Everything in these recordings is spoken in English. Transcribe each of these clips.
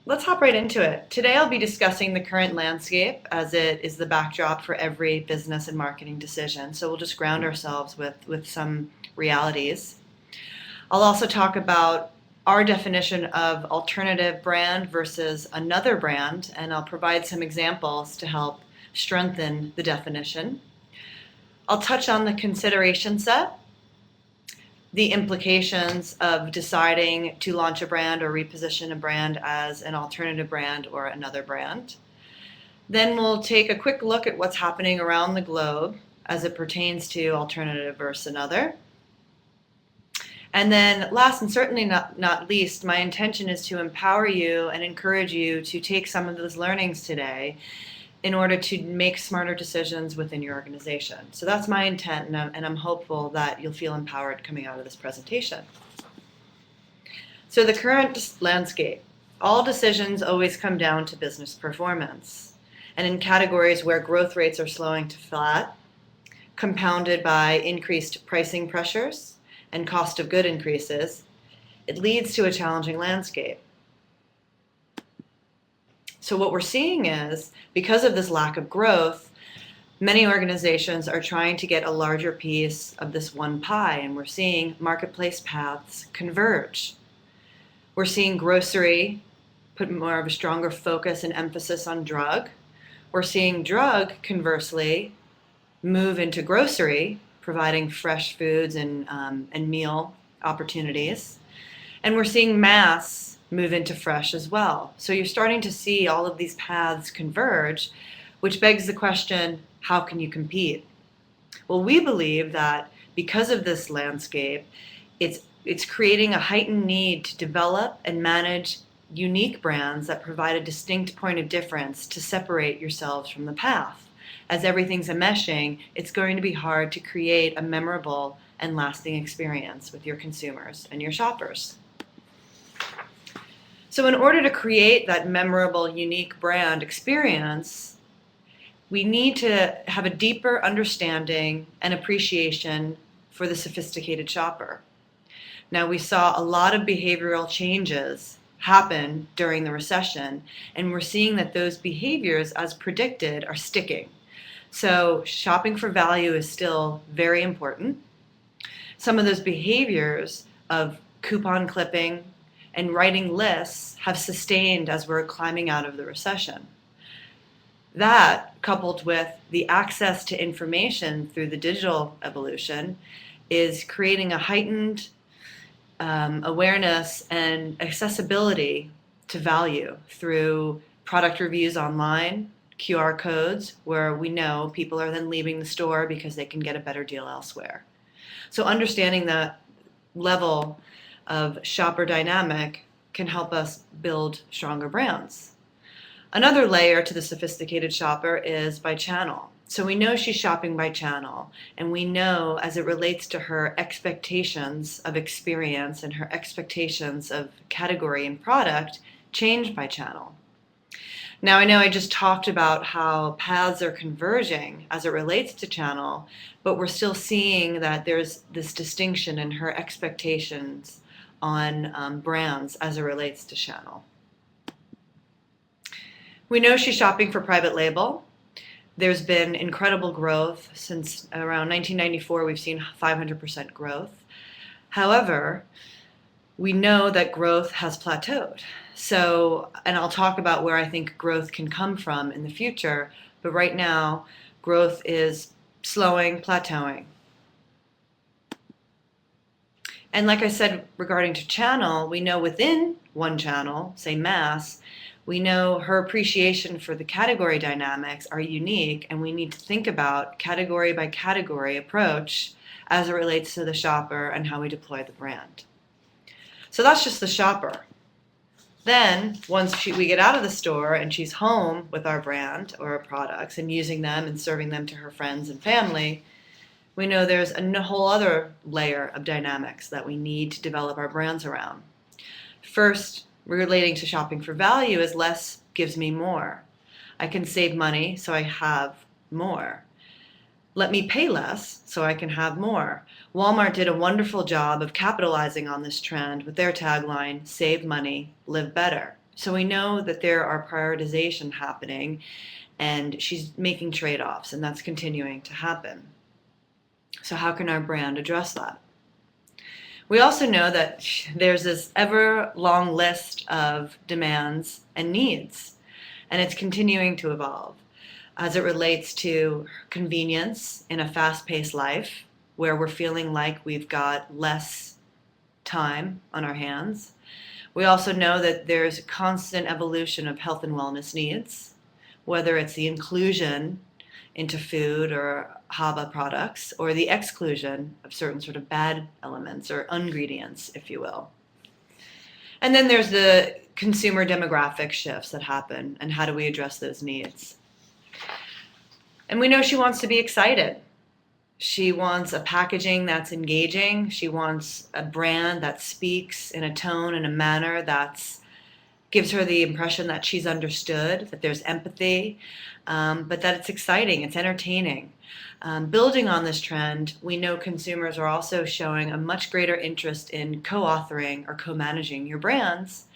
Let's hop right into it. Today I'll be discussing the current landscape as it is the backdrop for every business and marketing decision. So we'll just ground ourselves with some realities. I'll also talk about our definition of alternative brand versus another brand, and I'll provide some examples to help strengthen the definition. I'll touch on the consideration set, the implications of deciding to launch a brand or reposition a brand as an alternative brand or another brand. Then we'll take a quick look at what's happening around the globe as it pertains to alternative versus another. And then last and certainly not least, my intention is to empower you and encourage you to take some of those learnings today in order to make smarter decisions within your organization. So that's my intent, and I'm hopeful that you'll feel empowered coming out of this presentation. So the current landscape, all decisions always come down to business performance. And in categories where growth rates are slowing to flat, compounded by increased pricing pressures and cost of good increases, it leads to a challenging landscape. So what we're seeing is, because of this lack of growth, many organizations are trying to get a larger piece of this one pie, and we're seeing marketplace paths converge. We're seeing grocery put more of a stronger focus and emphasis on drug. We're seeing drug, conversely, move into grocery, providing fresh foods and meal opportunities. And we're seeing mass move into fresh as well. So you're starting to see all of these paths converge, which begs the question, how can you compete? Well, we believe that because of this landscape, it's creating a heightened need to develop and manage unique brands that provide a distinct point of difference to separate yourselves from the path. As everything's enmeshing, it's going to be hard to create a memorable and lasting experience with your consumers and your shoppers. So in order to create that memorable, unique brand experience, we need to have a deeper understanding and appreciation for the sophisticated shopper. Now, we saw a lot of behavioral changes happen during the recession, and we're seeing that those behaviors, as predicted, are sticking. So shopping for value is still very important. Some of those behaviors of coupon clipping and writing lists have sustained as we're climbing out of the recession. That, coupled with the access to information through the digital evolution, is creating a heightened awareness and accessibility to value through product reviews online, QR codes, where we know people are then leaving the store because they can get a better deal elsewhere. So understanding that level of shopper dynamic can help us build stronger brands. Another layer to the sophisticated shopper is by channel. So we know she's shopping by channel, and we know as it relates to her expectations of experience and her expectations of category and product change by channel. Now, I know I just talked about how paths are converging as it relates to channel, but we're still seeing that there's this distinction in her expectations on brands as it relates to channel. We know she's shopping for private label. There's been incredible growth since around 1994. We've seen 500% growth. However, we know that growth has plateaued. So, and I'll talk about where I think growth can come from in the future, but right now, growth is slowing, plateauing. And like I said, regarding to channel, we know within one channel, say mass, we know her appreciation for the category dynamics are unique, and we need to think about category by category approach as it relates to the shopper and how we deploy the brand. So that's just the shopper. Then, once we get out of the store and she's home with our brand or our products and using them and serving them to her friends and family, we know there's a whole other layer of dynamics that we need to develop our brands around. First, relating to shopping for value is less gives me more. I can save money so I have more. Let me pay less so I can have more. Walmart did a wonderful job of capitalizing on this trend with their tagline, save money, live better. So we know that there are prioritization happening, and she's making trade-offs, and that's continuing to happen. So how can our brand address that? We also know that there's this ever long list of demands and needs, and it's continuing to evolve as it relates to convenience in a fast-paced life where we're feeling like we've got less time on our hands. We also know that there's a constant evolution of health and wellness needs, whether it's the inclusion into food or HABA products, or the exclusion of certain sort of bad elements or ingredients, if you will. And then there's the consumer demographic shifts that happen, and how do we address those needs? And we know she wants to be excited. She wants a packaging that's engaging. She wants a brand that speaks in a tone and a manner that gives her the impression that she's understood, that there's empathy, but that it's exciting, it's entertaining. Building on this trend, we know consumers are also showing a much greater interest in co-authoring or co-managing your brands.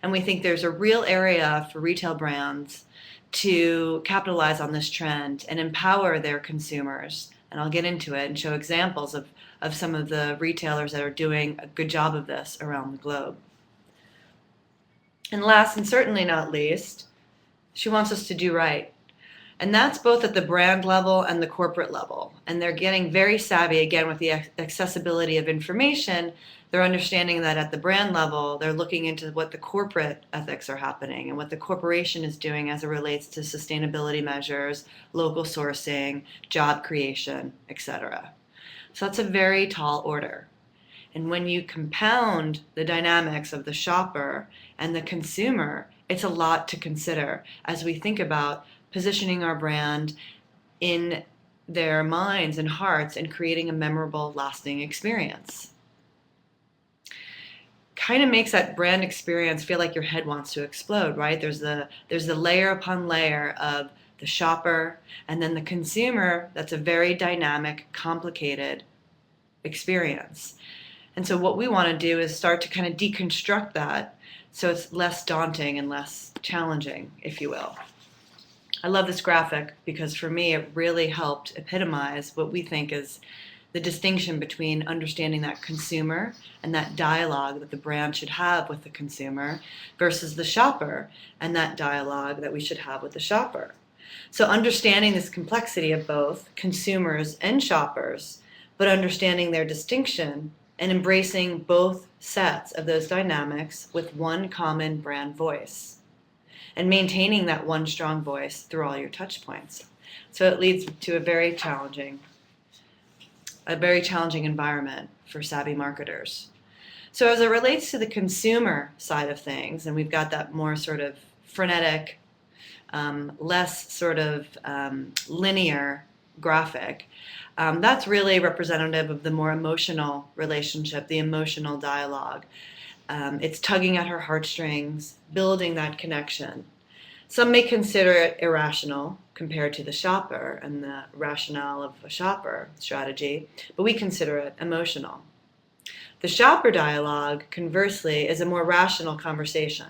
And we think there's a real area for retail brands to capitalize on this trend and empower their consumers. And I'll get into it and show examples of some of the retailers that are doing a good job of this around the globe. And last and certainly not least, she wants us to do right. And that's both at the brand level and the corporate level. And they're getting very savvy, again, with the accessibility of information. They're understanding that at the brand level, they're looking into what the corporate ethics are happening and what the corporation is doing as it relates to sustainability measures, local sourcing, job creation, etc. So that's a very tall order. And when you compound the dynamics of the shopper and the consumer, it's a lot to consider as we think about positioning our brand in their minds and hearts and creating a memorable, lasting experience. Kind of makes that brand experience feel like your head wants to explode, right? There's the layer upon layer of the shopper and then the consumer. That's a very dynamic, complicated experience. And so what we want to do is start to kind of deconstruct that so it's less daunting and less challenging, if you will. I love this graphic because for me it really helped epitomize what we think is the distinction between understanding that consumer and that dialogue that the brand should have with the consumer versus the shopper and that dialogue that we should have with the shopper. So understanding this complexity of both consumers and shoppers, but understanding their distinction and embracing both sets of those dynamics with one common brand voice and maintaining that one strong voice through all your touch points. So it leads to a very challenging environment for savvy marketers. So as it relates to the consumer side of things, and we've got that more sort of frenetic, less sort of linear graphic, that's really representative of the more emotional relationship, the emotional dialogue. It's tugging at her heartstrings, building that connection. Some may consider it irrational compared to the shopper and the rationale of a shopper strategy, but we consider it emotional. The shopper dialogue, conversely, is a more rational conversation.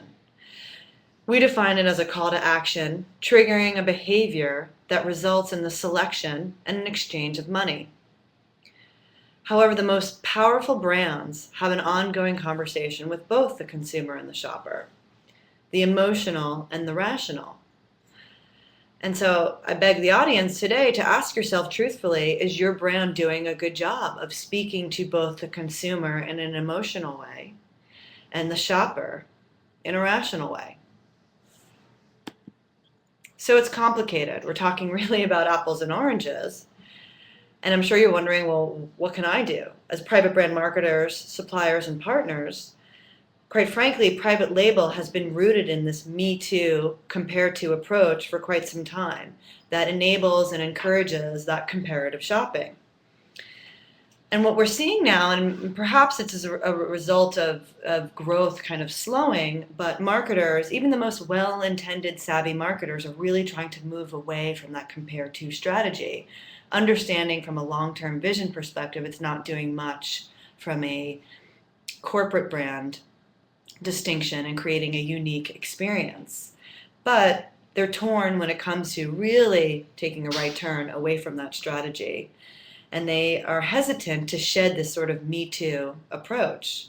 We define it as a call to action, triggering a behavior that results in the selection and an exchange of money. However, the most powerful brands have an ongoing conversation with both the consumer and the shopper, the emotional and the rational. And so I beg the audience today to ask yourself truthfully, is your brand doing a good job of speaking to both the consumer in an emotional way and the shopper in a rational way? So it's complicated. We're talking really about apples and oranges. And I'm sure you're wondering, well, what can I do? As private brand marketers, suppliers, and partners, quite frankly, private label has been rooted in this me too, compare to approach for quite some time that enables and encourages that comparative shopping. And what we're seeing now, and perhaps it's as a result of growth kind of slowing, but marketers, even the most well-intended savvy marketers, are really trying to move away from that compare to strategy. Understanding from a long-term vision perspective, it's not doing much from a corporate brand distinction and creating a unique experience. But they're torn when it comes to really taking a right turn away from that strategy. And they are hesitant to shed this sort of Me Too approach.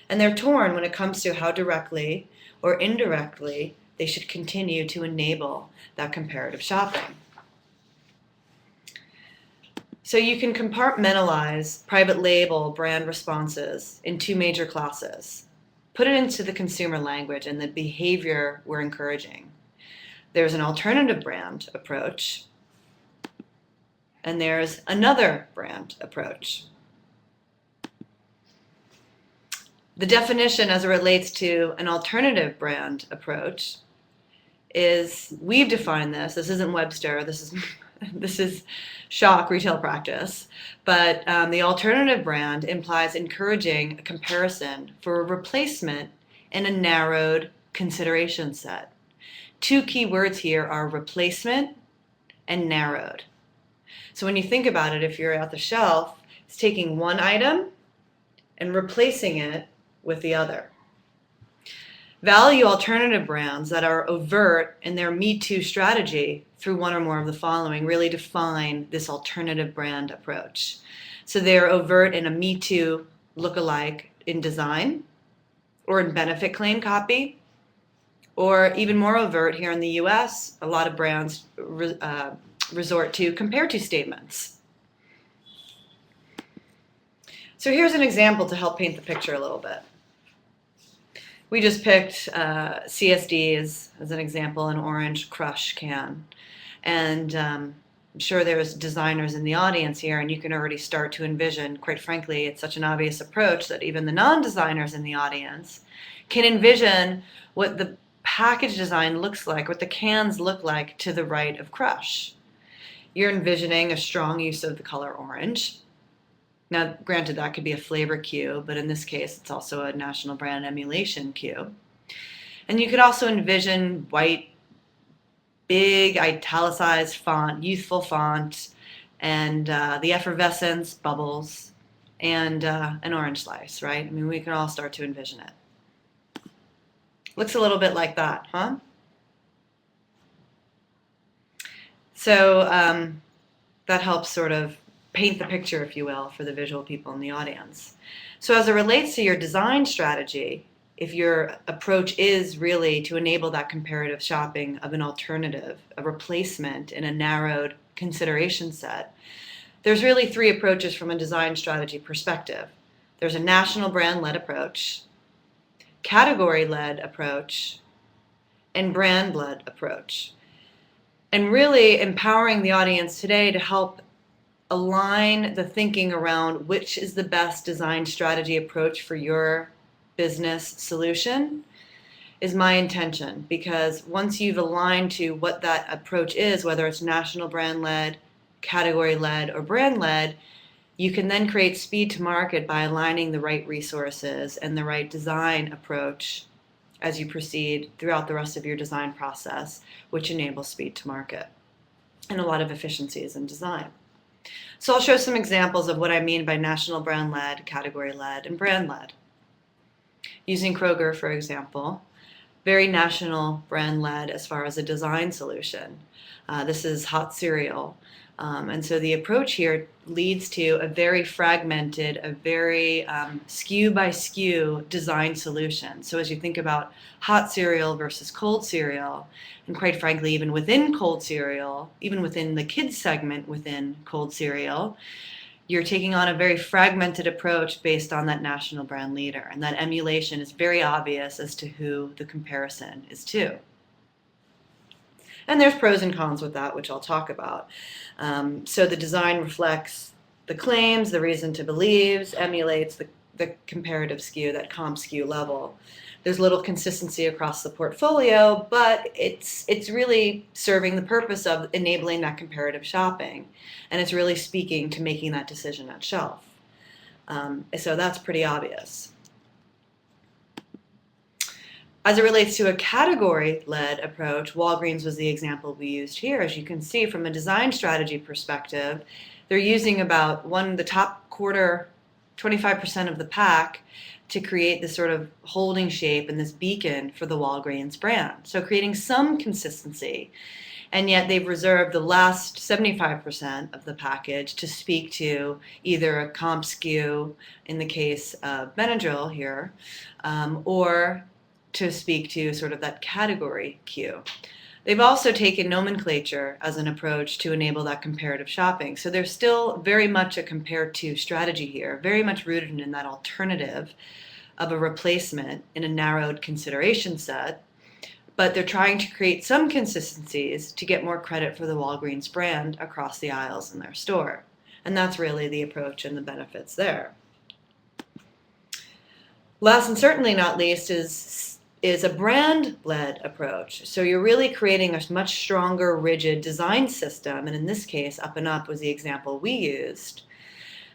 And they're torn when it comes to how directly or indirectly they should continue to enable that comparative shopping. So you can compartmentalize private label brand responses in two major classes. Put it into the consumer language and the behavior we're encouraging. There's an alternative brand approach, and there's another brand approach. The definition as it relates to an alternative brand approach is, we've defined this isn't Webster, this is Schawk retail practice, but the alternative brand implies encouraging a comparison for a replacement in a narrowed consideration set. Two key words here are replacement and narrowed. So when you think about it, if you're at the shelf, it's taking one item and replacing it with the other. Value alternative brands that are overt in their Me Too strategy through one or more of the following really define this alternative brand approach. So they're overt in a Me Too lookalike in design or in benefit claim copy, or even more overt here in the US, a lot of brands resort to compare to statements. So here's an example to help paint the picture a little bit. We just picked CSDs as an example, an orange Crush can. And I'm sure there's designers in the audience here, and you can already start to envision, quite frankly, it's such an obvious approach that even the non-designers in the audience can envision what the package design looks like, what the cans look like to the right of Crush. You're envisioning a strong use of the color orange. Now, granted, that could be a flavor cue, but in this case, it's also a national brand emulation cue. And you could also envision white, big, italicized font, youthful font, and the effervescence, bubbles, and an orange slice, right? I mean, we can all start to envision it. Looks a little bit like that, huh? So that helps sort of paint the picture, if you will, for the visual people in the audience. So as it relates to your design strategy, if your approach is really to enable that comparative shopping of an alternative, a replacement in a narrowed consideration set, there's really three approaches from a design strategy perspective. There's a national brand-led approach, category-led approach, and brand-led approach. And really empowering the audience today to help align the thinking around which is the best design strategy approach for your business solution is my intention, because once you've aligned to what that approach is, whether it's national brand-led, category-led, or brand-led, you can then create speed to market by aligning the right resources and the right design approach as you proceed throughout the rest of your design process, which enables speed to market and a lot of efficiencies in design. So I'll show some examples of what I mean by national brand-led, category-led, and brand-led. Using Kroger, for example, very national brand-led as far as a design solution. This is hot cereal. And so the approach here leads to a very fragmented, a very SKU by SKU design solution. So as you think about hot cereal versus cold cereal, and quite frankly, even within cold cereal, even within the kids segment within cold cereal, you're taking on a very fragmented approach based on that national brand leader. And that emulation is very obvious as to who the comparison is to. And there's pros and cons with that, which I'll talk about. So the design reflects the claims, the reason to believe, emulates the comparative SKU, that comp SKU level. There's little consistency across the portfolio, but it's really serving the purpose of enabling that comparative shopping. And it's really speaking to making that decision at shelf. So that's pretty obvious. As it relates to a category-led approach, Walgreens was the example we used here. As you can see from a design strategy perspective, they're using about the top quarter, 25% of the pack to create this sort of holding shape and this beacon for the Walgreens brand. So creating some consistency. And yet they've reserved the last 75% of the package to speak to either a comp skew in the case of Benadryl here, or to speak to sort of that category cue. They've also taken nomenclature as an approach to enable that comparative shopping. So there's still very much a compare to strategy here, very much rooted in that alternative of a replacement in a narrowed consideration set. But they're trying to create some consistencies to get more credit for the Walgreens brand across the aisles in their store. And that's really the approach and the benefits there. Last and certainly not least is a brand-led approach. So you're really creating a much stronger, rigid design system, and in this case, Up and Up was the example we used,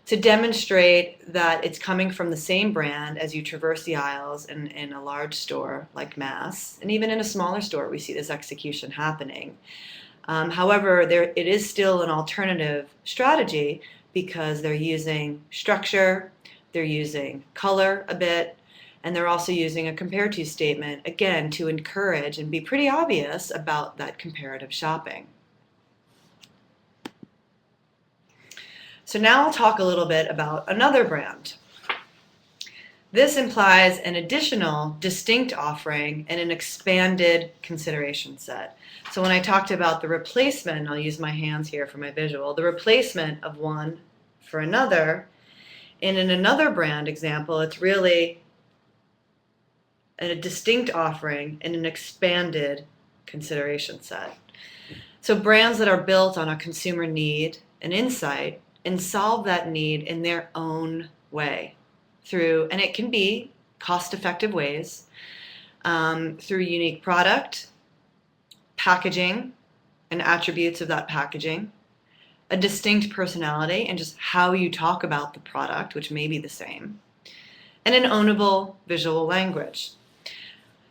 to demonstrate that it's coming from the same brand as you traverse the aisles in a large store like Mass, and even in a smaller store we see this execution happening. However, it is still an alternative strategy because they're using structure, they're using color a bit, and they're also using a compare to statement, again, to encourage and be pretty obvious about that comparative shopping. So now I'll talk a little bit about another brand. This implies an additional distinct offering and an expanded consideration set. So when I talked about the replacement, I'll use my hands here for my visual, the replacement of one for another, and in another brand example, it's really a distinct offering and an expanded consideration set. So brands that are built on a consumer need and insight and solve that need in their own way and it can be cost-effective ways, through unique product, packaging, and attributes of that packaging, a distinct personality and just how you talk about the product, which may be the same, and an ownable visual language.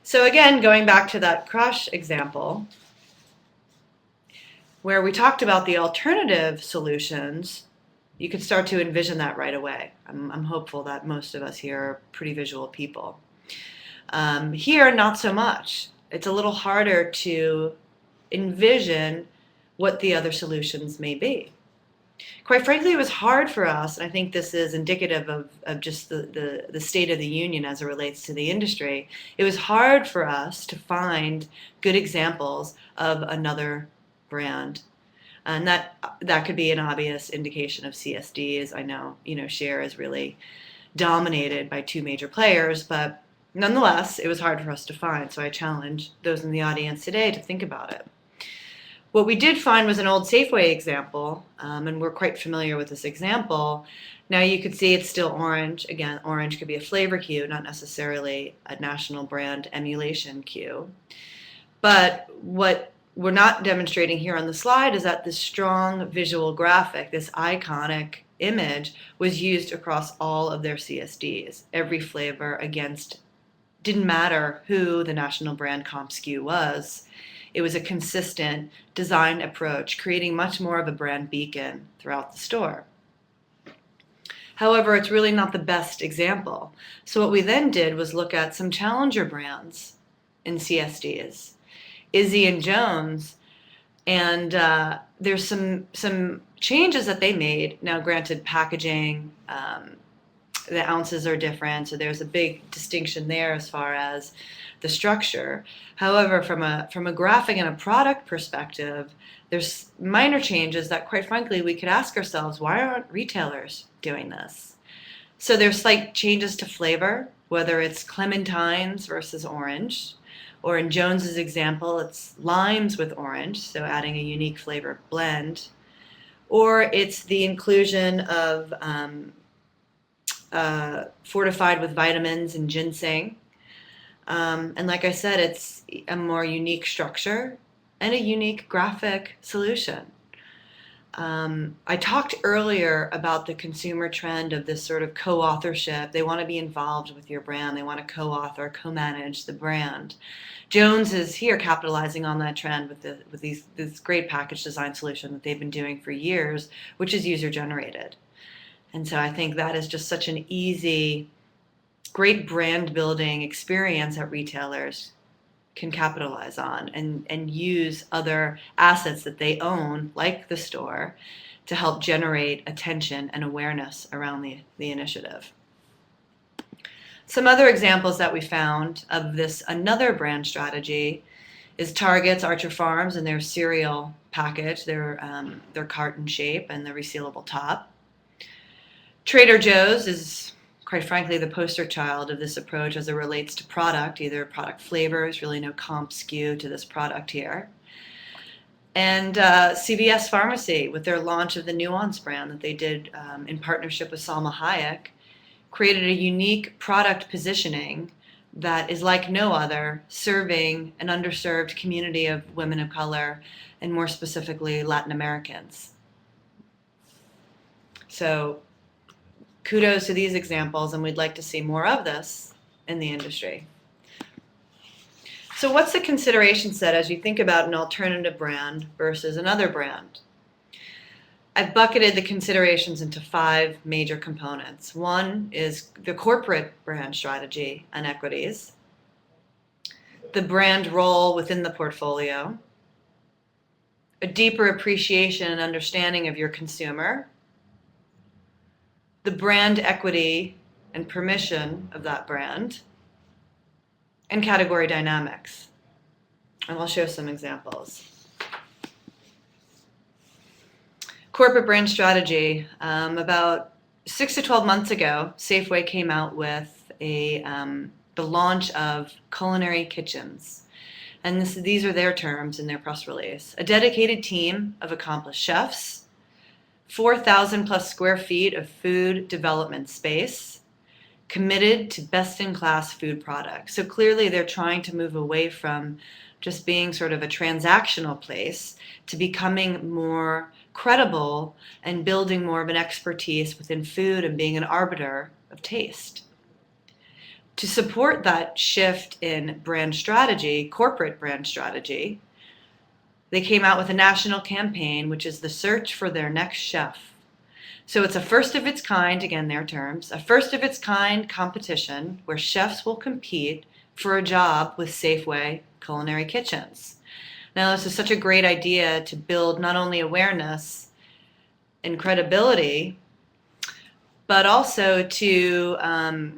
So again, going back to that Crush example, where we talked about the alternative solutions, you could start to envision that right away. I'm hopeful that most of us here are pretty visual people. Here, not so much. It's a little harder to envision what the other solutions may be. Quite frankly, it was hard for us, and I think this is indicative of just the state of the union as it relates to the industry. It was hard for us to find good examples of another brand. And that could be an obvious indication of CSDs. I know, share is really dominated by two major players, but nonetheless, it was hard for us to find. So I challenge those in the audience today to think about it. What we did find was an old Safeway example, and we're quite familiar with this example. Now you could see it's still orange. Again, orange could be a flavor cue, not necessarily a national brand emulation cue. But what we're not demonstrating here on the slide is that this strong visual graphic, this iconic image, was used across all of their CSDs. Every flavor didn't matter who the national brand comp skew was. It was a consistent design approach, creating much more of a brand beacon throughout the store. However, it's really not the best example. So what we then did was look at some challenger brands in CSDs, Izzy and Jones, and there's some changes that they made. Now, granted, packaging, the ounces are different, so there's a big distinction there as far as the structure. However, from a graphic and a product perspective, there's minor changes that, quite frankly, we could ask ourselves, why aren't retailers doing this? So there's slight changes to flavor, whether it's clementines versus orange, or in Jones's example, it's limes with orange, so adding a unique flavor blend, or it's the inclusion of fortified with vitamins and ginseng. And like I said, it's a more unique structure and a unique graphic solution. I talked earlier about the consumer trend of this sort of co-authorship. They want to be involved with your brand. They want to co-author, co-manage the brand. Jones is here capitalizing on that trend with this great package design solution that they've been doing for years, which is user-generated. And so I think that is just such an easy great brand building experience that retailers can capitalize on and use other assets that they own, like the store, to help generate attention and awareness around the initiative. Some other examples that we found of this, another brand strategy, is Target's Archer Farms and their cereal package, their carton shape and the resealable top. Trader Joe's is, quite frankly, the poster child of this approach as it relates to product, either product flavors, really no comp skew to this product here. And CVS Pharmacy, with their launch of the Nuance brand that they did in partnership with Salma Hayek, created a unique product positioning that is like no other, serving an underserved community of women of color, and more specifically Latin Americans. So kudos to these examples, and we'd like to see more of this in the industry. So what's the consideration set as you think about an alternative brand versus another brand? I've bucketed the considerations into 5 major components. One is the corporate brand strategy and equities, the brand role within the portfolio, a deeper appreciation and understanding of your consumer, the brand equity and permission of that brand, and category dynamics. And I'll show some examples. Corporate brand strategy. About 6 to 12 months ago, Safeway came out with the launch of culinary kitchens. And these are their terms in their press release. A dedicated team of accomplished chefs, 4,000 plus square feet of food development space, committed to best-in-class food products. So clearly they're trying to move away from just being sort of a transactional place to becoming more credible and building more of an expertise within food and being an arbiter of taste. To support that shift in brand strategy, corporate brand strategy, they came out with a national campaign, which is the search for their next chef. So it's a first of its kind, again, their terms, a first of its kind competition where chefs will compete for a job with Safeway culinary kitchens. Now, this is such a great idea to build not only awareness and credibility, but also to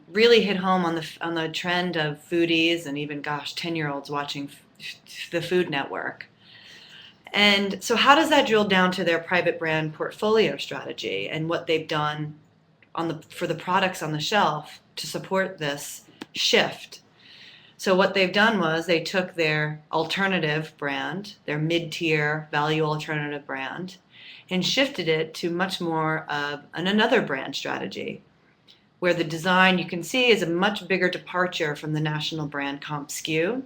really hit home on the trend of foodies and even, 10-year-olds watching the Food Network. And so how does that drill down to their private brand portfolio strategy and what they've done for the products on the shelf to support this shift? So what they've done was they took their alternative brand, their mid-tier value alternative brand, and shifted it to much more of another brand strategy, where the design you can see is a much bigger departure from the national brand comp skew.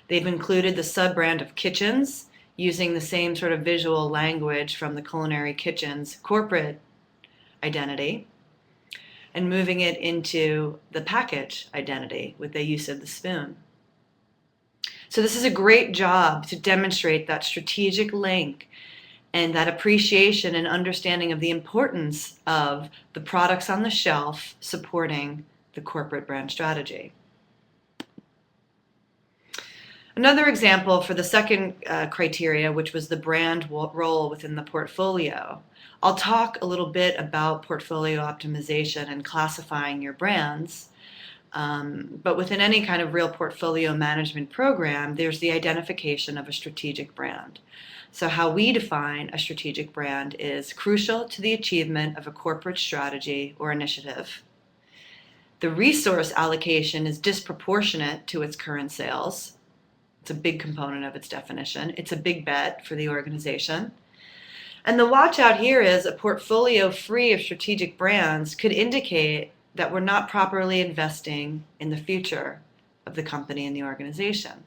They've included the sub-brand of Kitchens, using the same sort of visual language from the Culinary Kitchens corporate identity, and moving it into the package identity with the use of the spoon. So this is a great job to demonstrate that strategic link and that appreciation and understanding of the importance of the products on the shelf supporting the corporate brand strategy. Another example for the second criteria, which was the brand role within the portfolio. I'll talk a little bit about portfolio optimization and classifying your brands, but within any kind of real portfolio management program, there's the identification of a strategic brand. So how we define a strategic brand is crucial to the achievement of a corporate strategy or initiative. The resource allocation is disproportionate to its current sales. It's a big component of its definition. It's a big bet for the organization. And the watch out here is a portfolio free of strategic brands could indicate that we're not properly investing in the future of the company and the organization.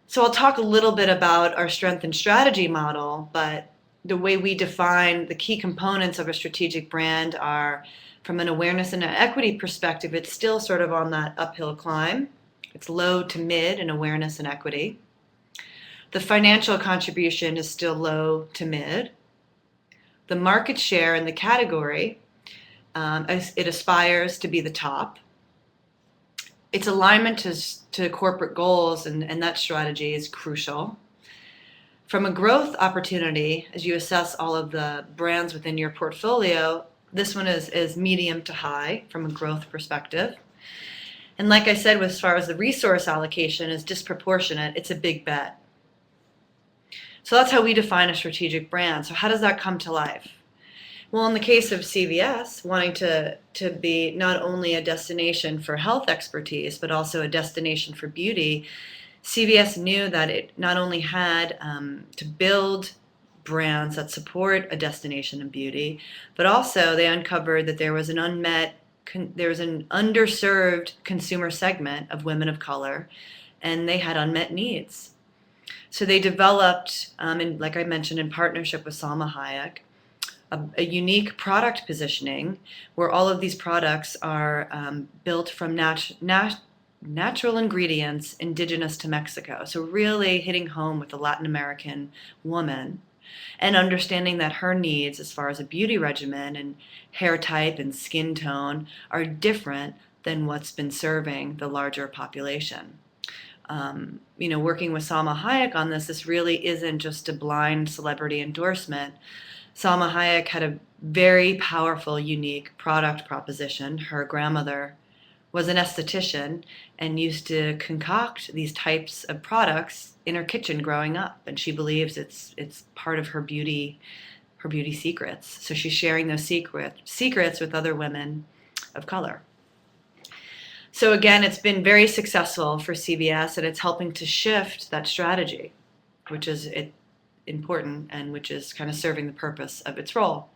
So I'll talk a little bit about our strength and strategy model, but the way we define the key components of a strategic brand are, from an awareness and an equity perspective, it's still sort of on that uphill climb. It's low to mid in awareness and equity. The financial contribution is still low to mid. The market share in the category, it aspires to be the top. its alignment to corporate goals and that strategy is crucial. From a growth opportunity, as you assess all of the brands within your portfolio, this one is medium to high from a growth perspective. And like I said, as far as the resource allocation is disproportionate, it's a big bet. So that's how we define a strategic brand. So how does that come to life? Well, in the case of CVS, wanting to be not only a destination for health expertise, but also a destination for beauty, CVS knew that it not only had to build brands that support a destination in beauty, but also they uncovered that there was an underserved consumer segment of women of color, and they had unmet needs. So they developed, like I mentioned, in partnership with Salma Hayek, a unique product positioning where all of these products are built from natural ingredients indigenous to Mexico. So really hitting home with the Latin American woman and understanding that her needs as far as a beauty regimen and hair type and skin tone are different than what's been serving the larger population. Working with Salma Hayek on this really isn't just a blind celebrity endorsement. Salma Hayek had a very powerful, unique product proposition. Her grandmother was an esthetician and used to concoct these types of products in her kitchen growing up, and she believes it's part of her beauty secrets. So she's sharing those secrets with other women of color. So again, it's been very successful for CVS, and it's helping to shift that strategy, which is important and which is kind of serving the purpose of its role.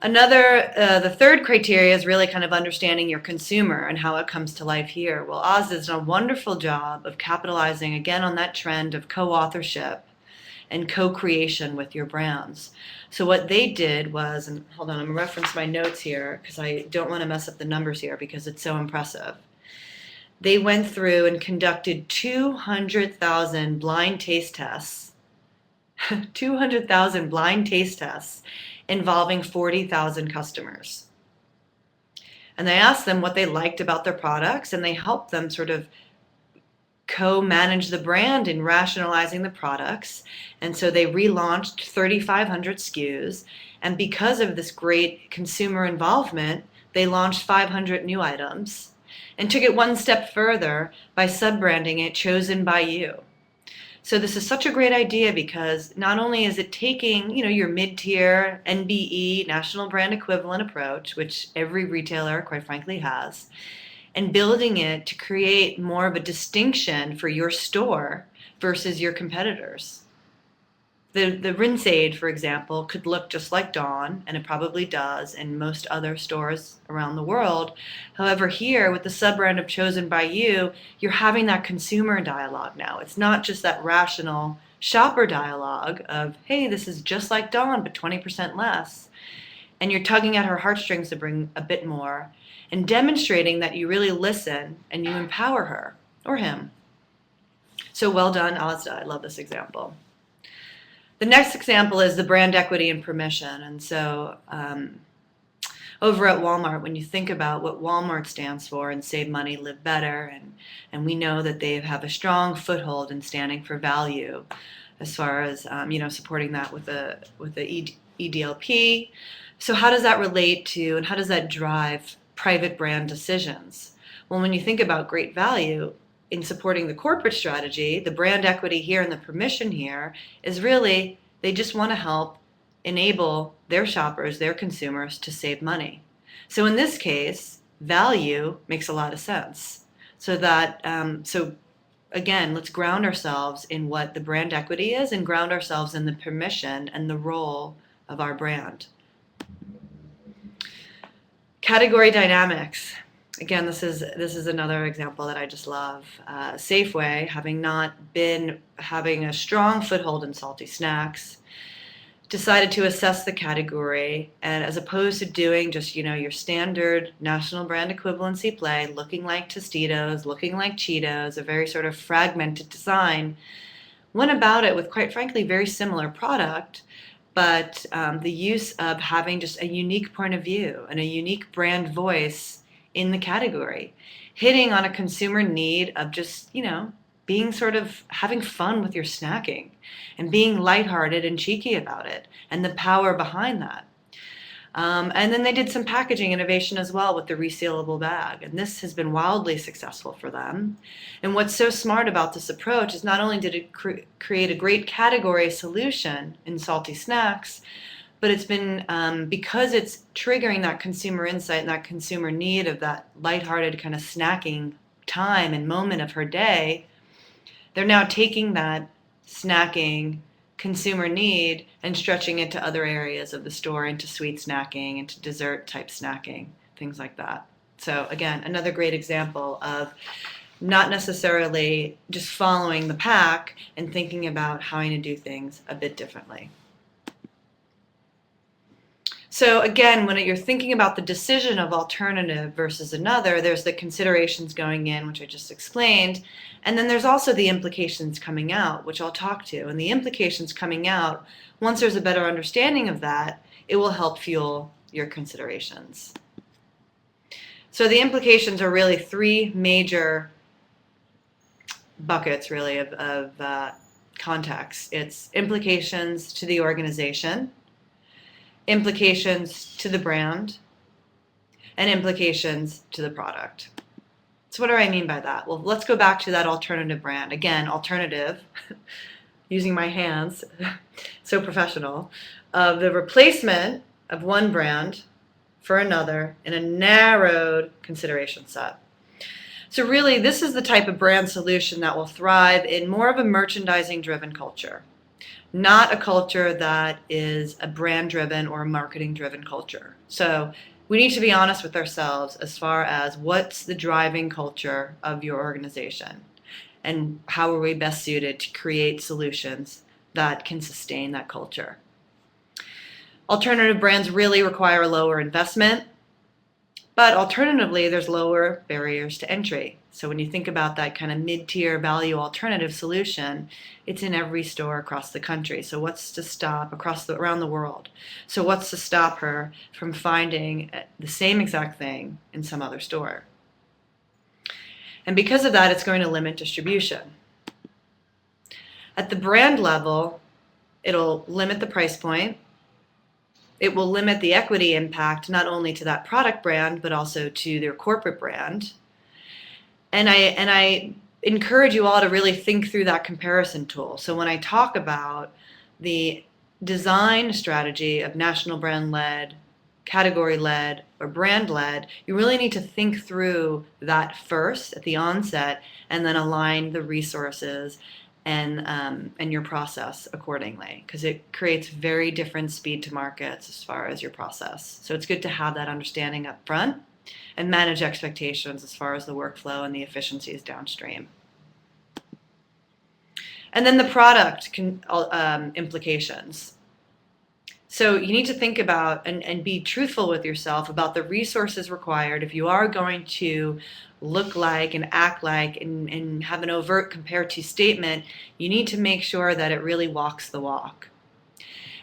The third criteria is really kind of understanding your consumer and how it comes to life here. Well, Oz has done a wonderful job of capitalizing again on that trend of co-authorship and co-creation with your brands. So what they did was, and hold on, I'm going to reference my notes here because I don't want to mess up the numbers here because it's so impressive. They went through and conducted 200,000 blind taste tests, 200,000 blind taste tests involving 40,000 customers. And they asked them what they liked about their products, and they helped them sort of co-manage the brand in rationalizing the products. And so they relaunched 3,500 SKUs. And because of this great consumer involvement, they launched 500 new items and took it one step further by sub-branding it Chosen by You. So this is such a great idea because not only is it taking, your mid-tier NBE, national brand equivalent approach, which every retailer, quite frankly, has, and building it to create more of a distinction for your store versus your competitors. The rinse aid, for example, could look just like Dawn, and it probably does in most other stores around the world. However, here with the sub-brand of Chosen by You, you're having that consumer dialogue now. It's not just that rational shopper dialogue of, hey, this is just like Dawn, but 20% less. And you're tugging at her heartstrings to bring a bit more and demonstrating that you really listen and you empower her or him. So well done, Asda. I love this example. The next example is the brand equity and permission. And so over at Walmart, when you think about what Walmart stands for and Save Money, Live Better, and we know that they have a strong foothold in standing for value as far as supporting that with the EDLP. So how does that relate to and how does that drive private brand decisions? Well, when you think about great value, in supporting the corporate strategy, the brand equity here and the permission here is really, they just want to help enable their shoppers, their consumers to save money. So in this case, value makes a lot of sense. So that, again, let's ground ourselves in what the brand equity is and ground ourselves in the permission and the role of our brand. Category dynamics. Again, this is another example that I just love. Safeway, having not been having a strong foothold in salty snacks, decided to assess the category, and as opposed to doing just your standard national brand equivalency play, looking like Tostitos, looking like Cheetos, a very sort of fragmented design, went about it with, quite frankly, very similar product, but the use of having just a unique point of view and a unique brand voice in the category, hitting on a consumer need of just, being sort of having fun with your snacking and being lighthearted and cheeky about it and the power behind that. And then they did some packaging innovation as well with the resealable bag. And this has been wildly successful for them. And what's so smart about this approach is not only did it create a great category solution in salty snacks, but it's been, because it's triggering that consumer insight and that consumer need of that lighthearted kind of snacking time and moment of her day, they're now taking that snacking consumer need and stretching it to other areas of the store, into sweet snacking, into dessert type snacking, things like that. So again, another great example of not necessarily just following the pack and thinking about how to do things a bit differently. So again, when you're thinking about the decision of alternative versus another, there's the considerations going in, which I just explained, and then there's also the implications coming out, which I'll talk to. And the implications coming out, once there's a better understanding of that, it will help fuel your considerations. So the implications are really three major buckets, really, of context. It's implications to the organization, implications to the brand, and implications to the product. So what do I mean by that? Well, let's go back to that alternative brand. Again, alternative, using my hands, so professional, of the replacement of one brand for another in a narrowed consideration set. So really, this is the type of brand solution that will thrive in more of a merchandising-driven culture, not a culture that is a brand-driven or a marketing-driven culture. So we need to be honest with ourselves as far as what's the driving culture of your organization and how are we best suited to create solutions that can sustain that culture. Alternative brands really require lower investment, but alternatively, there's lower barriers to entry. So when you think about that kind of mid-tier value alternative solution, it's in every store across the country. So what's to stop around the world? So what's to stop her from finding the same exact thing in some other store? And because of that, it's going to limit distribution. At the brand level, it'll limit the price point. It will limit the equity impact, not only to that product brand, but also to their corporate brand. And I encourage you all to really think through that comparison tool. So when I talk about the design strategy of national brand-led, category-led, or brand-led, you really need to think through that first at the onset and then align the resources and your process accordingly, because it creates very different speed to markets as far as your process. So it's good to have that understanding up front and manage expectations as far as the workflow and the efficiencies downstream. And then the product implications. So you need to think about and be truthful with yourself about the resources required if you are going to look like and act like and have an overt compare to statement. You need to make sure that it really walks the walk.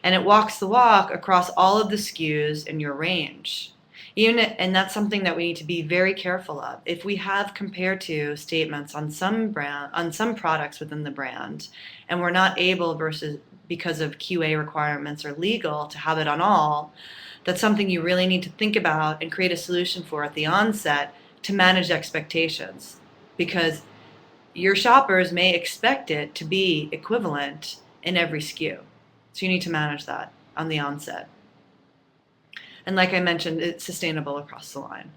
And it walks the walk across all of the SKUs in your range. And that's something that we need to be very careful of. If we have compare to statements on some products within the brand, and we're not able because of QA requirements or legal to have it on all, that's something you really need to think about and create a solution for at the onset to manage expectations, because your shoppers may expect it to be equivalent in every SKU. So you need to manage that on the onset. And like I mentioned, it's sustainable across the line.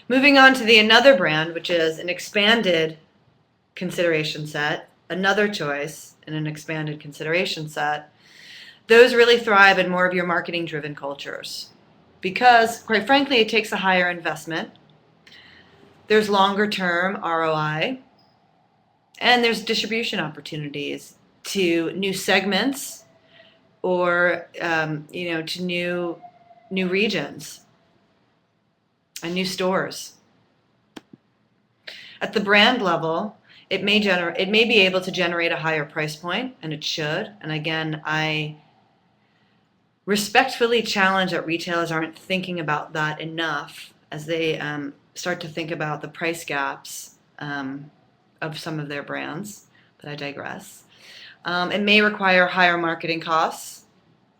Moving on to another brand, which is an expanded consideration set, another choice in an expanded consideration set. Those really thrive in more of your marketing-driven cultures because, quite frankly, it takes a higher investment. There's longer-term ROI, and there's distribution opportunities to new segments or to new regions and new stores. At the brand level, it may be able to generate a higher price point, and it should. And again, I respectfully challenge that retailers aren't thinking about that enough as they start to think about the price gaps of some of their brands, but I digress. It may require higher marketing costs,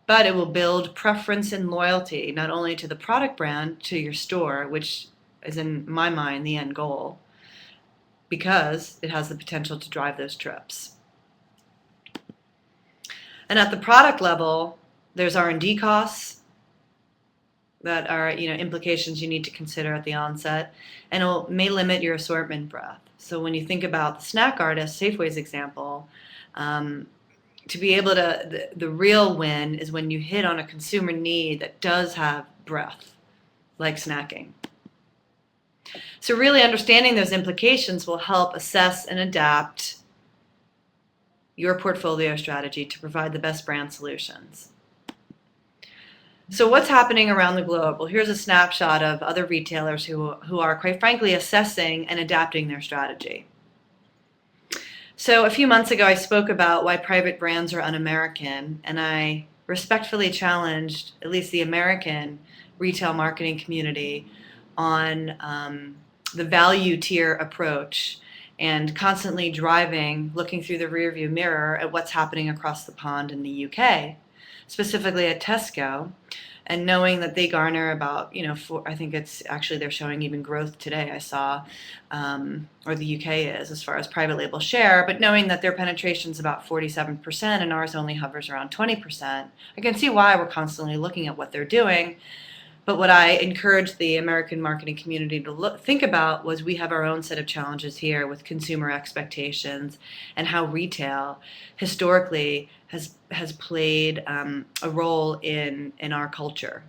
but it will build preference and loyalty, not only to the product brand, to your store, which is in my mind the end goal, because it has the potential to drive those trips. And at the product level, there's R&D costs that are, implications you need to consider at the onset, and it may limit your assortment breadth. So when you think about the snack artist, Safeway's example, to be able to, the real win is when you hit on a consumer need that does have breadth, like snacking. So really understanding those implications will help assess and adapt your portfolio strategy to provide the best brand solutions. So what's happening around the globe? Well, here's a snapshot of other retailers who are, quite frankly, assessing and adapting their strategy. So a few months ago, I spoke about why private brands are un-American, and I respectfully challenged at least the American retail marketing community on the value tier approach and constantly driving, looking through the rearview mirror at what's happening across the pond in the UK, specifically at Tesco, and knowing that they garner about, I think it's actually they're showing even growth today, I saw, or the UK is, as far as private label share, but knowing that their penetration is about 47% and ours only hovers around 20%, I can see why we're constantly looking at what they're doing. But what I encouraged the American marketing community to think about was we have our own set of challenges here with consumer expectations and how retail historically has played a role in our culture.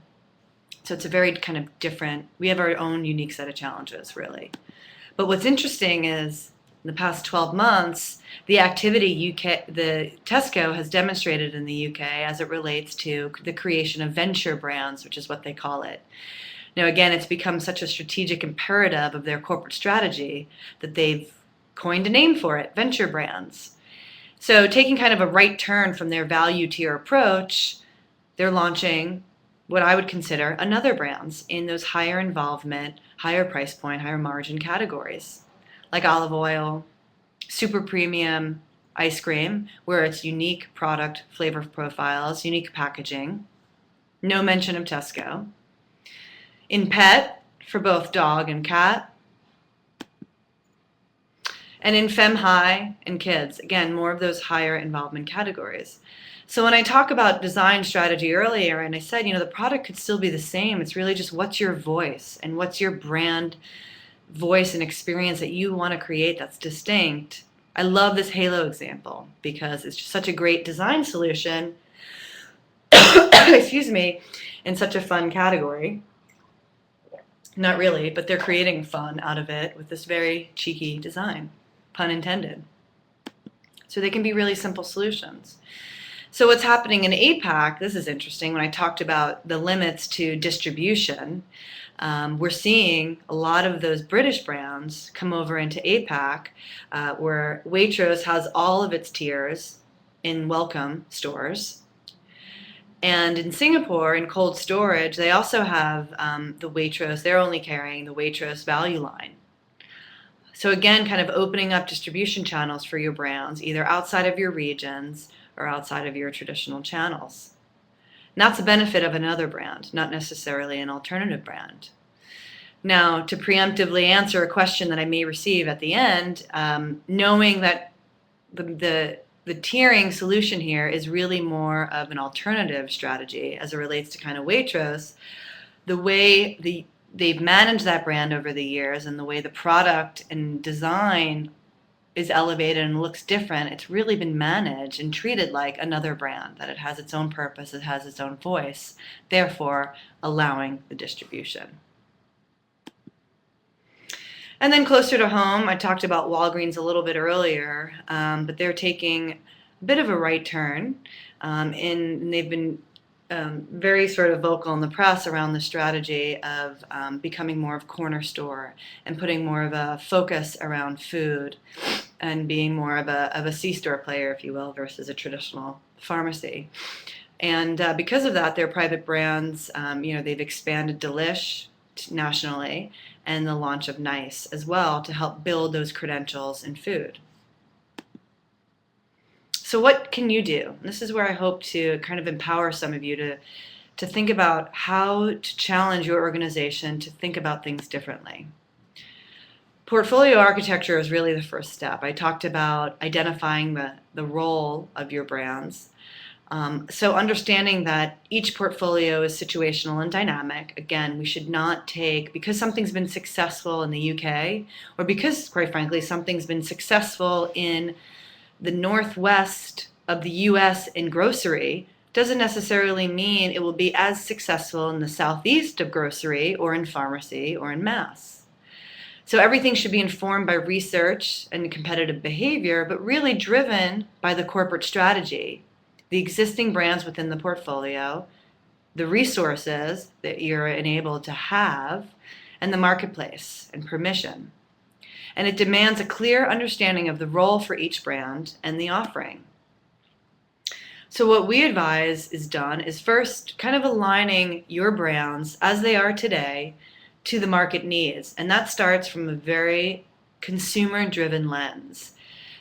So it's a very kind of different, we have our own unique set of challenges, really. But what's interesting is in the past 12 months, the activity the Tesco has demonstrated in the UK as it relates to the creation of venture brands, which is what they call it. Now, again, it's become such a strategic imperative of their corporate strategy that they've coined a name for it, venture brands. So taking kind of a right turn from their value tier approach, they're launching what I would consider another brands in those higher involvement, higher price point, higher margin categories, like olive oil, super premium ice cream, where it's unique product flavor profiles, unique packaging, no mention of Tesco. In pet, for both dog and cat. And in femme high and kids, again, more of those higher involvement categories. So when I talk about design strategy earlier, and I said, the product could still be the same, it's really just what's your voice and what's your brand voice and experience that you want to create that's distinct. I love this halo example because it's just such a great design solution, excuse me, in such a fun category. Not really, but they're creating fun out of it with this very cheeky design, pun intended. So they can be really simple solutions. So what's happening in APAC, this is interesting, when I talked about the limits to distribution, we're seeing a lot of those British brands come over into APAC, where Waitrose has all of its tiers in Welcome stores. And in Singapore, in cold storage, they also have the Waitrose, they're only carrying the Waitrose value line. So again, kind of opening up distribution channels for your brands, either outside of your regions or outside of your traditional channels. And that's the benefit of another brand, not necessarily an alternative brand. Now, to preemptively answer a question that I may receive at the end, knowing that the tiering solution here is really more of an alternative strategy as it relates to kind of Waitrose, the way they've managed that brand over the years and the way the product and design is elevated and looks different, it's really been managed and treated like another brand, that it has its own purpose, it has its own voice, therefore allowing the distribution. And then closer to home, I talked about Walgreens a little bit earlier, but they're taking a bit of a right turn, and they've been very sort of vocal in the press around the strategy of becoming more of a corner store and putting more of a focus around food and being more of a C-store player, if you will, versus a traditional pharmacy. And because of that, they're private brands. They've expanded Delish nationally, and the launch of Nice as well to help build those credentials in food. So what can you do? This is where I hope to kind of empower some of you to think about how to challenge your organization to think about things differently. Portfolio architecture is really the first step. I talked about identifying the role of your brands. So understanding that each portfolio is situational and dynamic. Again, we should not take, because something's been successful in the UK, or because, quite frankly, something's been successful in the Northwest of the US in grocery, doesn't necessarily mean it will be as successful in the Southeast of grocery or in pharmacy or in mass. So everything should be informed by research and competitive behavior, but really driven by the corporate strategy, the existing brands within the portfolio, the resources that you're enabled to have, and the marketplace and permission. And it demands a clear understanding of the role for each brand and the offering. So what we advise is done is first kind of aligning your brands as they are today to the market needs. And that starts from a very consumer-driven lens.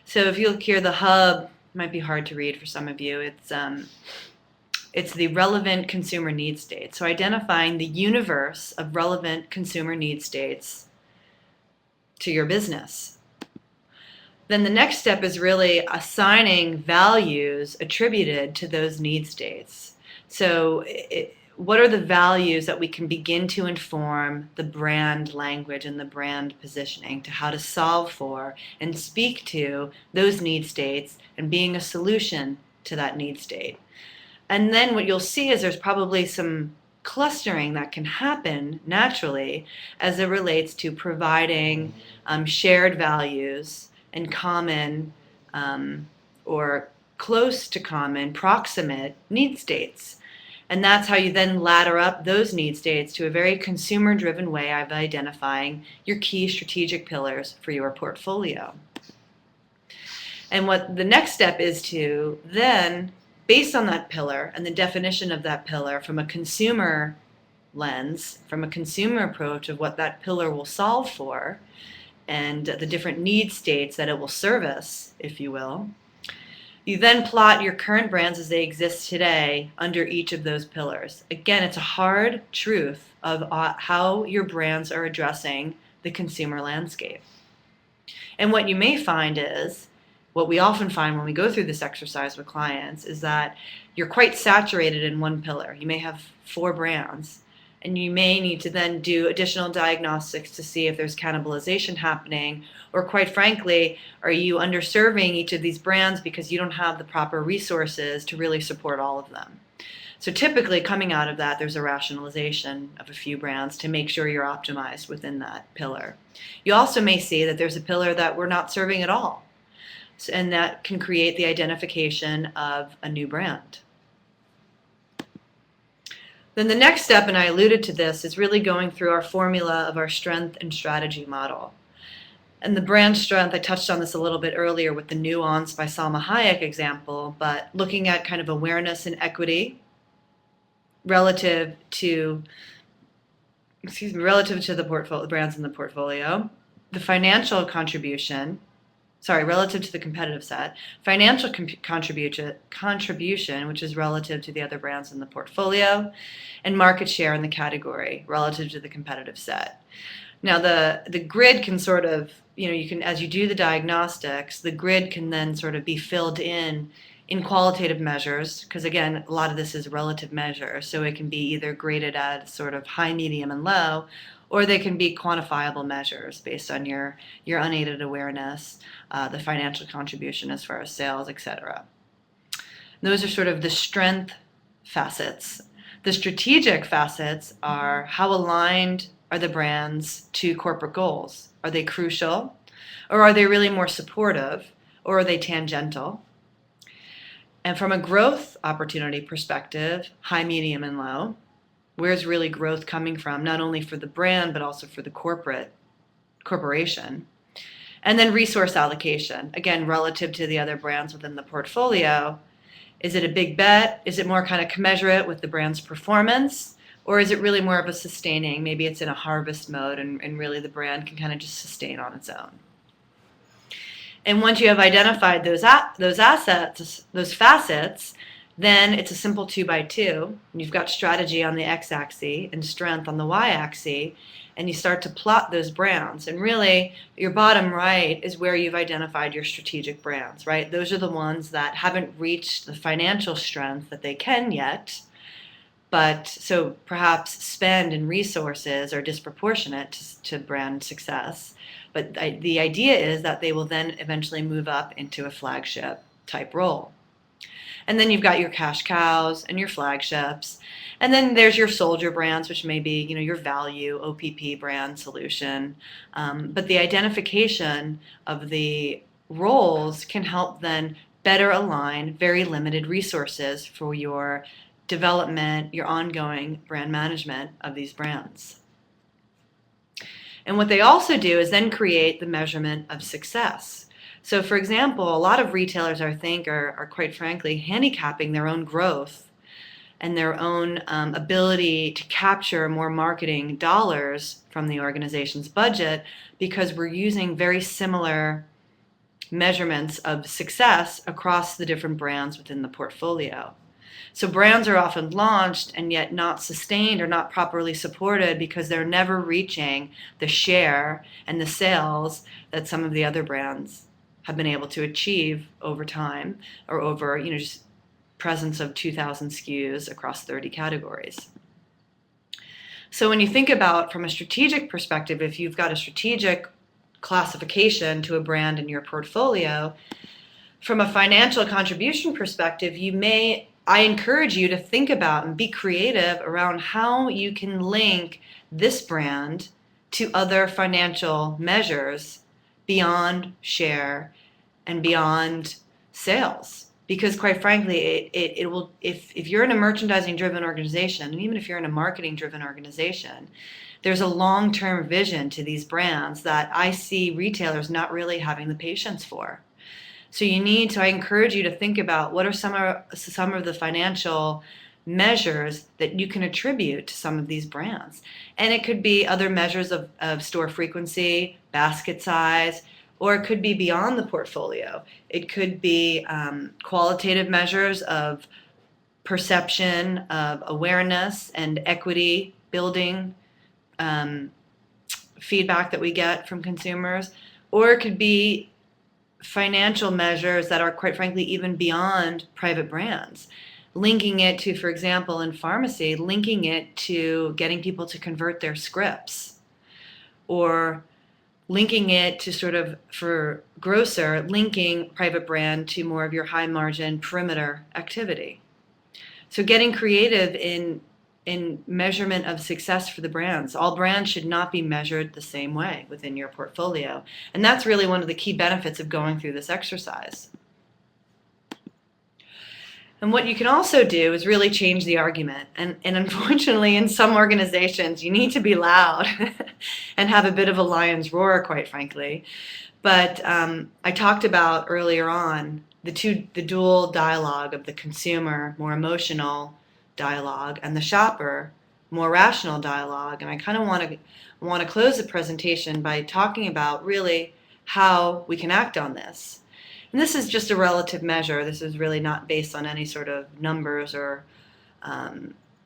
So if you look here, the hub might be hard to read for some of you. It's the relevant consumer need states. So identifying the universe of relevant consumer need states to your business. Then the next step is really assigning values attributed to those need states. So what are the values that we can begin to inform the brand language and the brand positioning to how to solve for and speak to those need states and being a solution to that need state. And then what you'll see is there's probably some clustering that can happen naturally as it relates to providing shared values and common or close to common proximate need states. And that's how you then ladder up those need states to a very consumer-driven way of identifying your key strategic pillars for your portfolio. And what the next step is to then, based on that pillar and the definition of that pillar from a consumer lens, from a consumer approach of what that pillar will solve for, and the different need states that it will service, if you will, you then plot your current brands as they exist today under each of those pillars. Again, it's a hard truth of how your brands are addressing the consumer landscape. And what you may find is, what we often find when we go through this exercise with clients is that you're quite saturated in one pillar. You may have 4 brands, and you may need to then do additional diagnostics to see if there's cannibalization happening, or quite frankly, are you underserving each of these brands because you don't have the proper resources to really support all of them. So typically coming out of that, there's a rationalization of a few brands to make sure you're optimized within that pillar. You also may see that there's a pillar that we're not serving at all, and that can create the identification of a new brand. Then the next step, and I alluded to this, is really going through our formula of our strength and strategy model. And the brand strength, I touched on this a little bit earlier with the Nuance by Salma Hayek example, but looking at kind of awareness and equity relative to the brands in the portfolio, the financial contribution, relative to the competitive set, financial contribution, which is relative to the other brands in the portfolio, and market share in the category relative to the competitive set. Now the grid can sort of, you can, as you do the diagnostics, the grid can then sort of be filled in qualitative measures, because again, a lot of this is relative measure, so it can be either graded at sort of high, medium, and low, or they can be quantifiable measures based on your unaided awareness, the financial contribution as far as sales, etc. Those are sort of the strength facets. The strategic facets are how aligned are the brands to corporate goals? Are they crucial? Or are they really more supportive? Or are they tangential? And from a growth opportunity perspective, high, medium, and low, where's really growth coming from, not only for the brand, but also for the corporation? And then resource allocation, again, relative to the other brands within the portfolio, Is it a big bet? Is it more kind of commensurate with the brand's performance? Or is it really more of a sustaining? Maybe it's in a harvest mode and really the brand can kind of just sustain on its own. And once you have identified those assets, those facets, then it's a simple 2x2. You've got strategy on the x-axis and strength on the y-axis, and you start to plot those brands. And really, your bottom right is where you've identified your strategic brands, right? Those are the ones that haven't reached the financial strength that they can yet, but so perhaps spend and resources are disproportionate to brand success. But the idea is that they will then eventually move up into a flagship type role. And then you've got your cash cows and your flagships. And then there's your soldier brands, which may be, your value, OPP brand solution. But the identification of the roles can help then better align very limited resources for your development, your ongoing brand management of these brands. And what they also do is then create the measurement of success. So for example, a lot of retailers, I think, are quite frankly handicapping their own growth and their own ability to capture more marketing dollars from the organization's budget because we're using very similar measurements of success across the different brands within the portfolio. So brands are often launched and yet not sustained or not properly supported because they're never reaching the share and the sales that some of the other brands have been able to achieve over time or over, just presence of 2,000 SKUs across 30 categories. So when you think about from a strategic perspective, if you've got a strategic classification to a brand in your portfolio, from a financial contribution perspective, I encourage you to think about and be creative around how you can link this brand to other financial measures beyond share and beyond sales. Because quite frankly, it will, if you're in a merchandising driven organization, and even if you're in a marketing driven organization, there's a long-term vision to these brands that I see retailers not really having the patience for. So I encourage you to think about what are some of the financial measures that you can attribute to some of these brands. And it could be other measures of store frequency, basket size, or it could be beyond the portfolio. It could be qualitative measures of perception, of awareness and equity building, feedback that we get from consumers, or it could be financial measures that are quite frankly even beyond private brands, linking it to, for example, in pharmacy, linking it to getting people to convert their scripts, or linking it to sort of, for grocer, linking private brand to more of your high margin perimeter activity. So getting creative in measurement of success for the brands. All brands should not be measured the same way within your portfolio. And that's really one of the key benefits of going through this exercise. And what you can also do is really change the argument. And unfortunately, in some organizations, you need to be loud and have a bit of a lion's roar, quite frankly. But I talked about earlier on the dual dialogue of the consumer, more emotional dialogue, and the shopper, more rational dialogue. And I kind of want to close the presentation by talking about really how we can act on this. And this is just a relative measure. This is really not based on any sort of numbers or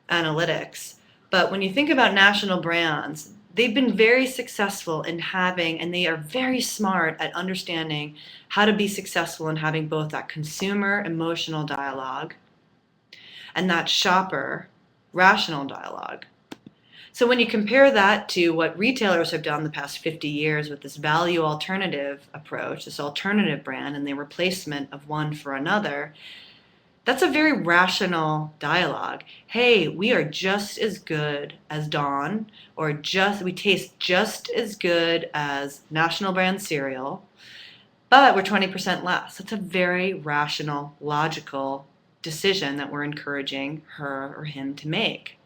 analytics. But when you think about national brands, they've been very successful in having, and they are very smart at understanding how to be successful in having both that consumer emotional dialogue and that shopper rational dialogue. So when you compare that to what retailers have done the past 50 years with this value alternative approach, this alternative brand, and the replacement of one for another, that's a very rational dialogue. Hey, we are just as good as Dawn, or we taste just as good as national brand cereal, but we're 20% less. That's a very rational, logical decision that we're encouraging her or him to make.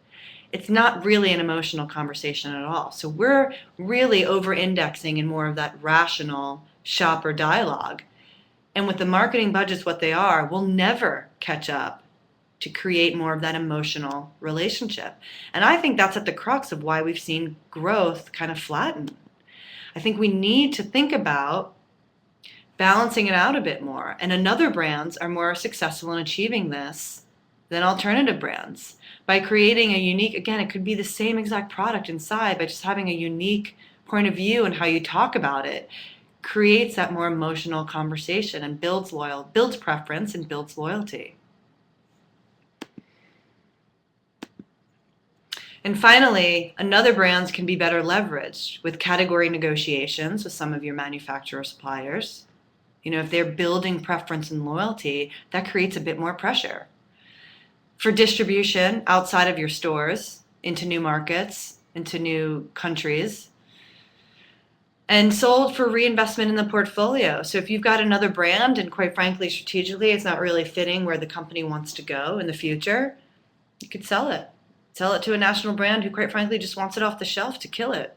It's not really an emotional conversation at all. So we're really over-indexing in more of that rational shopper dialogue. And with the marketing budgets what they are, we'll never catch up to create more of that emotional relationship. And I think that's at the crux of why we've seen growth kind of flatten. I think we need to think about balancing it out a bit more. And another brands are more successful in achieving this than alternative brands by creating a unique, again, it could be the same exact product inside, but just having a unique point of view and how you talk about it creates that more emotional conversation and builds preference and builds loyalty. And finally, another brands can be better leveraged with category negotiations with some of your manufacturer suppliers. If they're building preference and loyalty, that creates a bit more pressure. For distribution outside of your stores, into new markets, into new countries, and sold for reinvestment in the portfolio. So if you've got another brand and quite frankly, strategically, it's not really fitting where the company wants to go in the future, you could sell it. Sell it to a national brand who quite frankly just wants it off the shelf to kill it.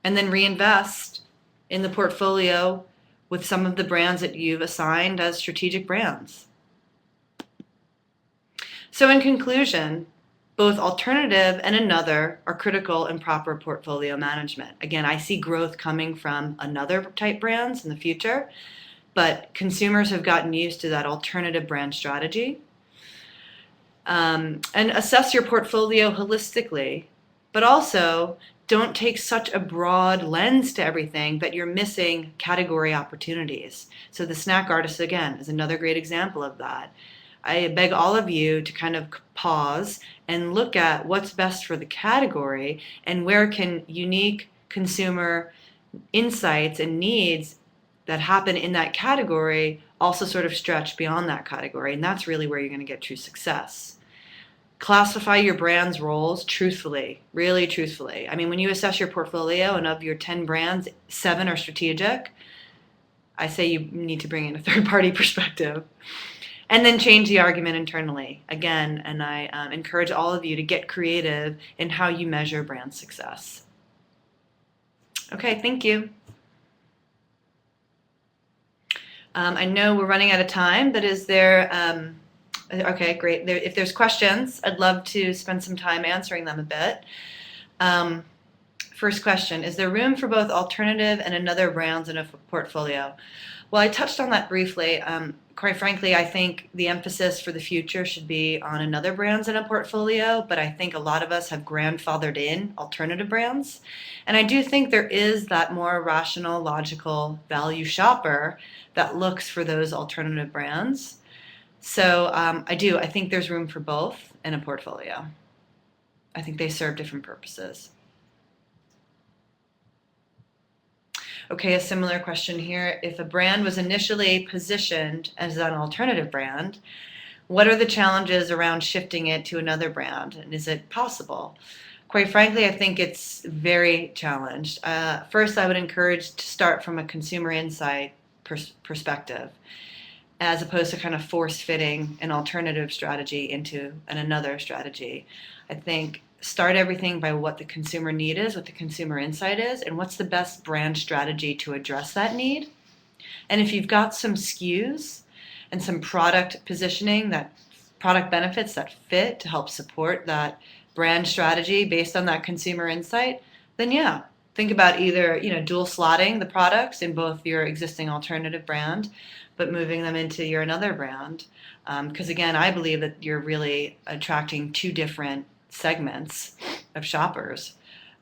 And then reinvest in the portfolio with some of the brands that you've assigned as strategic brands. So in conclusion, both alternative and another are critical in proper portfolio management. Again, I see growth coming from another type brands in the future, but consumers have gotten used to that alternative brand strategy. And assess your portfolio holistically, but also don't take such a broad lens to everything that you're missing category opportunities. So the snack artist, again, is another great example of that. I beg all of you to kind of pause and look at what's best for the category and where can unique consumer insights and needs that happen in that category also sort of stretch beyond that category. And that's really where you're going to get true success. Classify your brand's roles truthfully, really truthfully. I mean, when you assess your portfolio and of your 10 brands, 7 are strategic, I say you need to bring in a third-party perspective. And then change the argument internally. Again, and I encourage all of you to get creative in how you measure brand success. Okay, thank you. I know we're running out of time, but is there... Okay, great. If there's questions, I'd love to spend some time answering them a bit. First question, is there room for both alternative and another brands in a portfolio? Well, I touched on that briefly. Quite frankly, I think the emphasis for the future should be on another brands in a portfolio, but I think a lot of us have grandfathered in alternative brands. And I do think there is that more rational, logical value shopper that looks for those alternative brands. So I think there's room for both in a portfolio. I think they serve different purposes. Okay, a similar question here. If a brand was initially positioned as an alternative brand, what are the challenges around shifting it to another brand? And is it possible? Quite frankly, I think it's very challenged. First, I would encourage to start from a consumer insight perspective, as opposed to kind of force-fitting an alternative strategy into another strategy. I think start everything by what the consumer need is, what the consumer insight is, and what's the best brand strategy to address that need. And if you've got some SKUs and some product positioning, that product benefits that fit to help support that brand strategy based on that consumer insight, then yeah, think about either dual slotting the products in both your existing alternative brand, but moving them into your another brand. Because again, I believe that you're really attracting two different segments of shoppers.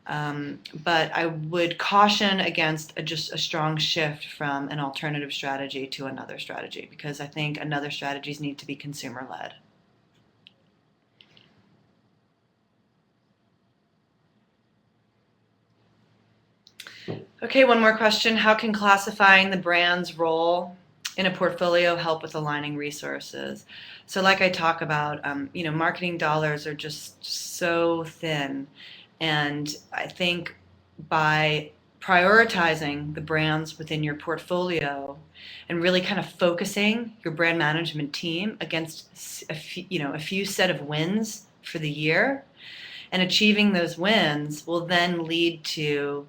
But I would caution against just a strong shift from an alternative strategy to another strategy, because I think another strategies need to be consumer-led. Okay, one more question. How can classifying the brand's role in a portfolio help with aligning resources? So like I talk about, marketing dollars are just so thin. And I think by prioritizing the brands within your portfolio and really kind of focusing your brand management team against a few set of wins for the year, and achieving those wins will then lead to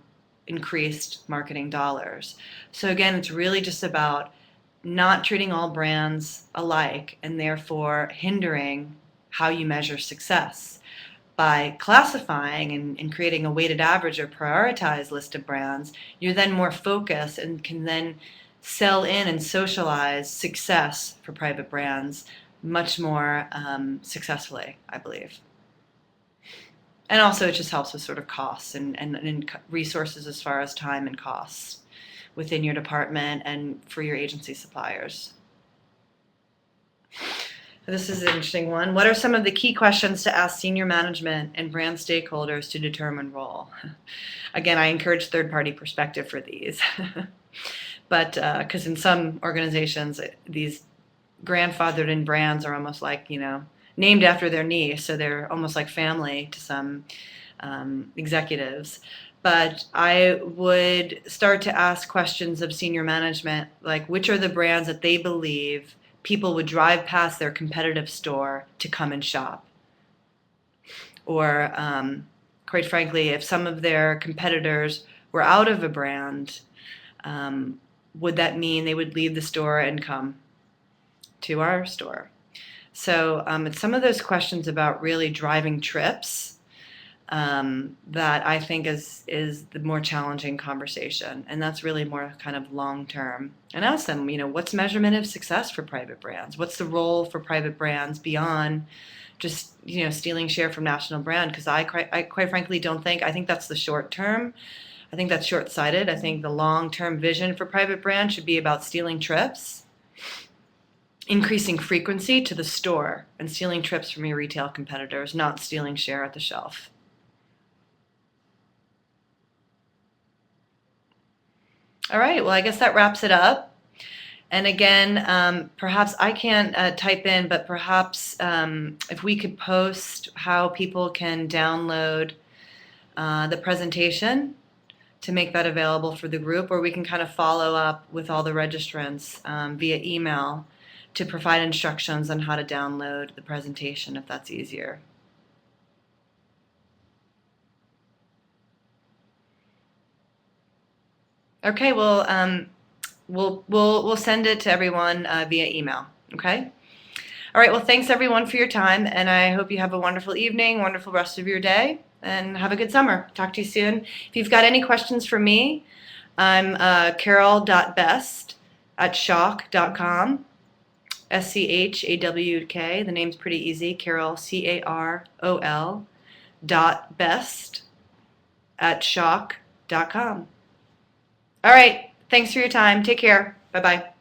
increased marketing dollars. So again, it's really just about not treating all brands alike and therefore hindering how you measure success. By classifying and creating a weighted average or prioritized list of brands, you're then more focused and can then sell in and socialize success for private brands much more successfully, I believe. And also it just helps with sort of costs and resources as far as time and costs within your department and for your agency suppliers. This is an interesting one. What are some of the key questions to ask senior management and brand stakeholders to determine role? Again, I encourage third-party perspective for these. But because in some organizations, these grandfathered in brands are almost like, named after their niece, so they're almost like family to some executives. But I would start to ask questions of senior management, like which are the brands that they believe people would drive past their competitive store to come and shop? Or quite frankly, if some of their competitors were out of a brand, would that mean they would leave the store and come to our store? So it's some of those questions about really driving trips that I think is the more challenging conversation, and that's really more kind of long term. And ask them, what's measurement of success for private brands? What's the role for private brands beyond just stealing share from national brand? Because I quite frankly don't think. I think that's the short term. I think that's short-sighted. I think the long-term vision for private brand should be about stealing trips, increasing frequency to the store, and stealing trips from your retail competitors, not stealing share at the shelf. All right, well, I guess that wraps it up. And again, perhaps I can't type in, but perhaps if we could post how people can download the presentation to make that available for the group, or we can kind of follow up with all the registrants via email to provide instructions on how to download the presentation if that's easier. Okay, well, we'll send it to everyone via email. Okay. All right. Well, thanks everyone for your time, and I hope you have a wonderful evening, wonderful rest of your day, and have a good summer. Talk to you soon. If you've got any questions for me, I'm carol.best@schawk.com. SCHAWK. The name's pretty easy. Carol, CAROL.best@schawk.com. All right. Thanks for your time. Take care. Bye-bye.